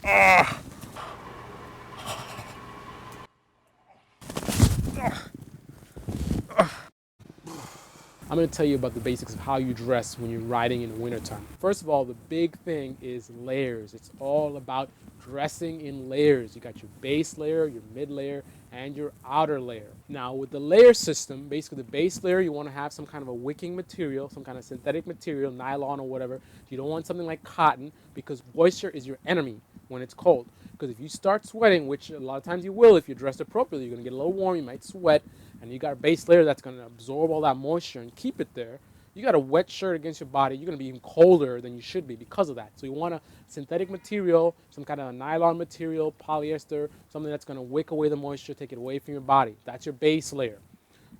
I'm going to tell you about the basics of how you dress when you're riding in the wintertime. First of all, the big thing is layers. It's all about dressing in layers. You got your base layer, your mid layer, and your outer layer. Now with the layer system, basically the base layer, you want to have some kind of a wicking material, some kind of synthetic material, nylon or whatever. You don't want something like cotton because moisture is your enemy when it's cold. Because if you start sweating, which a lot of times you will if you're dressed appropriately, you're going to get a little warm, you might sweat, and you got a base layer that's going to absorb all that moisture and keep it there. You got a wet shirt against your body, you're going to be even colder than you should be because of that. So you want a synthetic material, some kind of a nylon material, polyester, something that's going to wick away the moisture, take it away from your body. That's your base layer.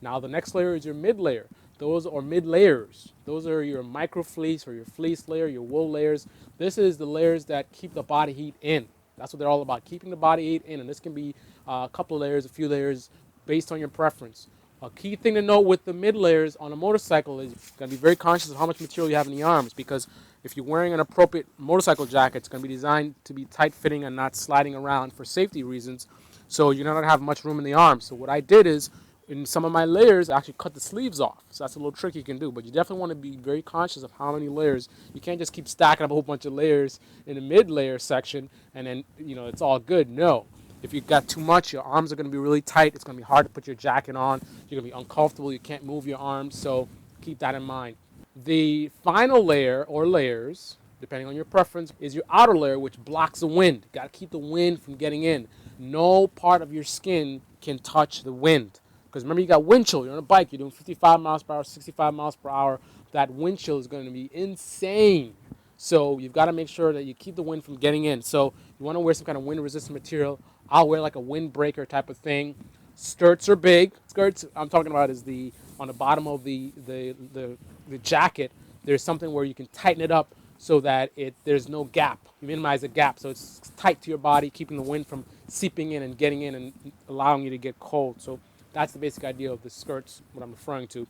Now the next layer is your mid layer. Those are mid layers. Those are your micro fleece or your fleece layer, your wool layers. This is the layers that keep the body heat in. That's what they're all about, keeping the body heat in. And this can be a couple of layers, a few layers, based on your preference. A key thing to note with the mid layers on a motorcycle is you're going to be very conscious of how much material you have in the arms, because if you're wearing an appropriate motorcycle jacket, it's going to be designed to be tight-fitting and not sliding around for safety reasons. So you're not going to have much room in the arms. So what I did is, in some of my layers, I actually cut the sleeves off. So that's a little trick you can do. But you definitely want to be very conscious of how many layers. You can't just keep stacking up a whole bunch of layers in the mid-layer section and then, it's all good. No. If you've got too much, your arms are going to be really tight. It's going to be hard to put your jacket on. You're going to be uncomfortable. You can't move your arms. So keep that in mind. The final layer or layers, depending on your preference, is your outer layer, which blocks the wind. You got to keep the wind from getting in. No part of your skin can touch the wind. Because remember, you got wind chill. You're on a bike. You're doing 55 miles per hour, 65 miles per hour. That wind chill is going to be insane. So you've got to make sure that you keep the wind from getting in. So you want to wear some kind of wind-resistant material. I'll wear like a windbreaker type of thing. Skirts are big. Skirts I'm talking about is on the bottom of the jacket. There's something where you can tighten it up so that there's no gap. You minimize the gap so it's tight to your body, keeping the wind from seeping in and getting in and allowing you to get cold. So that's the basic idea of the skirts, what I'm referring to.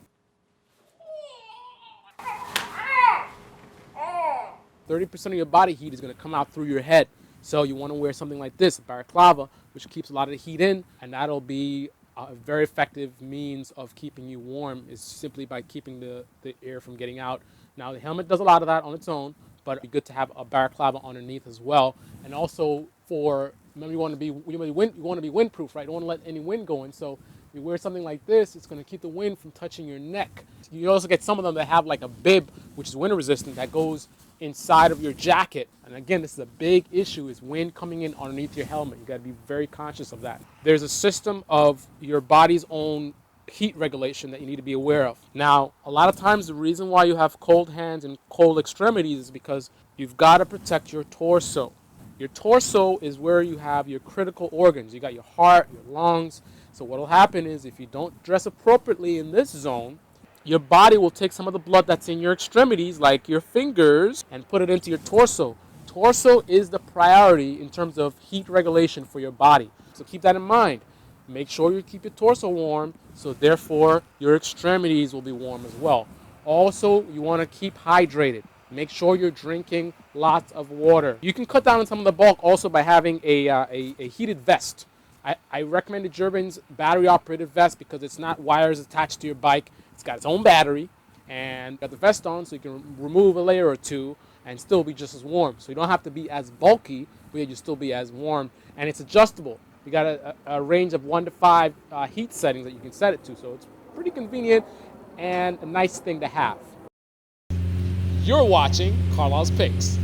30% of your body heat is going to come out through your head. So you want to wear something like this, a balaclava, which keeps a lot of the heat in, and that'll be a very effective means of keeping you warm, is simply by keeping the air from getting out. Now the helmet does a lot of that on its own, but it'd be good to have a balaclava underneath as well. And also remember you want to be windproof, right? You don't want to let any wind go in. So you wear something like this, it's going to keep the wind from touching your neck. You also get some of them that have like a bib, which is wind resistant, that goes inside of your jacket. And again, this is a big issue, is wind coming in underneath your helmet. You got to be very conscious of that. There's a system of your body's own heat regulation that you need to be aware of. Now, a lot of times the reason why you have cold hands and cold extremities is because you've got to protect your torso. Your torso is where you have your critical organs. You got your heart, your lungs. So what will happen is if you don't dress appropriately in this zone, your body will take some of the blood that's in your extremities, like your fingers, and put it into your torso. Torso is the priority in terms of heat regulation for your body. So keep that in mind. Make sure you keep your torso warm, so therefore your extremities will be warm as well. Also, you want to keep hydrated. Make sure you're drinking lots of water. You can cut down on some of the bulk also by having a heated vest. I recommend the German's battery-operated vest because it's not wires attached to your bike. It's got its own battery, and got the vest on so you can remove a layer or two and still be just as warm. So you don't have to be as bulky, but you still be as warm. And it's adjustable. You got a range of 1 to 5 heat settings that you can set it to. So it's pretty convenient and a nice thing to have. You're watching Carlyle's Picks.